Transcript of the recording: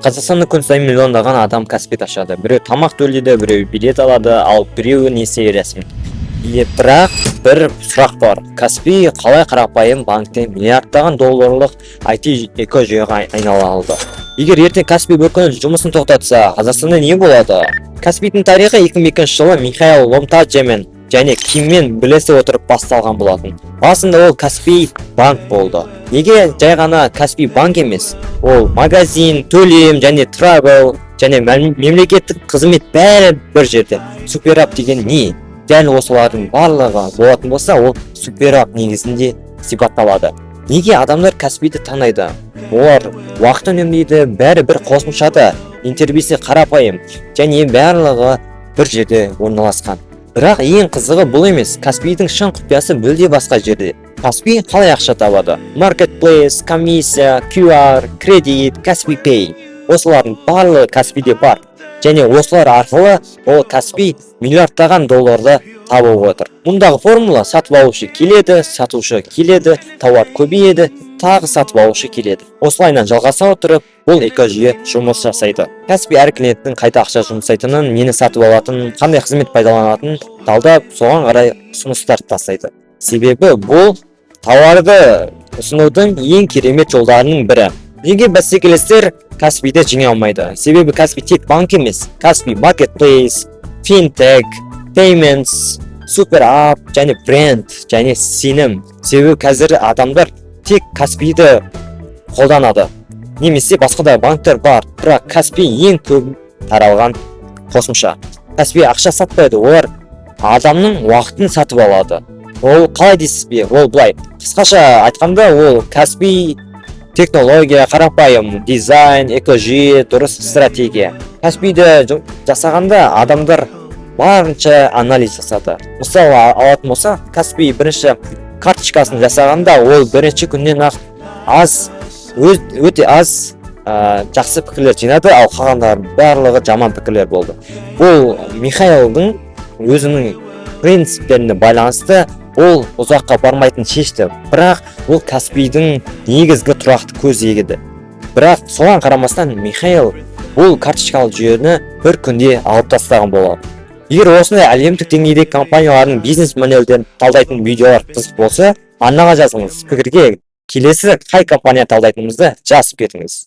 Қазақстанда күн сайын миллиондаған адам Каспи ашады. Біреу тамақ төлейді, біреу билет алады, ал біреуі несие рәсім. Бірақ бір сұрақ бар. Каспи қалай қарапайым банктен миллиардтаған долларлық IT экожүйеге айнала алды? Егер ертең Каспи бір күні жұмысын тоқтатса, Қазақстанда не болады? Каспидің тарихы 2002 жылы Михаил Ломтадземен және Киммен бірлесе отырып басталған болатын. Басында ол Каспи банк болды. Неге жай ғана Каспи банк емес? Ол магазин, төлем және трабл және мемлекеттік қызмет бәрі бір жерде. Суперап деген не? Дәл осылардың барлығы болатын болса, ол суперап негізінде сипатталады. Неге адамдар Каспиді таңдайды? Олар уақыт үнемдейді, бәрі бір қосымшада, интерфейсі қарапайым және барлығы бір жерде орналасқан. Бірақ ең қызығы бұл емес. Каспидің шын құпиясы мүлде басқа жерде. Каспи қалай ақша табады? Marketplace, комиссия, QR, кредит, Каспи Pay. Осылардың барлығы Каспиде бар. Және осылар арқылы ол Каспи миллиардтаған долларды тауып отыр. Мұндағы формула: сатып алушы келеді, сатушы келеді, тауар көбейеді, тағы сатып алушы келеді. Осылайынан жалғаса отырып, бұл экожүйе жұмыс жасайды. Каспи әр клиенттің қайда ақша жұмсайтынын, нені сатып алатынын, қандай қызмет пайдаланатынын талдап, соған қарай ұсыныстар тастайды. Себебі бұл тауарды ұсынудың ең керемет жолдарының бірі. Неге бәсекелестер Каспиді жеңе алмайды? Себебі Каспи тек банк емес. Каспи Marketplace, Fintech, Payments, Суперап және бренд және сенім. Себебі қазір адамдар тек Каспиді қолданады. Немесе басқа да банктер бар, бірақ Каспи ең көп таралған қосымша. Каспи ақша сатпайды, олар адамның уақытын сатып алады. Ол қалай дейсіз бе? Ол былай. Қысқаша айтқанда, ол Каспи технология, қарапайым дизайн, экожүйе, дұрыс стратегия. Каспиді жасағанда адамдар барынша анализ жасады. Мысалы алатын болса, Каспи бірінші карточкасын жасағанда, ол бірінші күннен ақ өте аз жақсы пікірлер жинады, ал қалғандар барлығы жаман пікірлер болды. Бұл Михаилдың өзінің принциптеріне байланысты ол ұзаққа бармайтын шешті. Бірақ ол Каспидің негізгі тұрақты көзі еді. Бірақ соған қарамастан Михаил бұл карточкалық жүйені бір күнде алып тастаған болады. Егер осындай әлемдік деңгейдегі компаниялардың бизнес моделдерін талдайтын видеолар қызық болса, арнаға жазыңыз. Пікірге келесі қай компания талдайтынымызды жазып кетіңіз.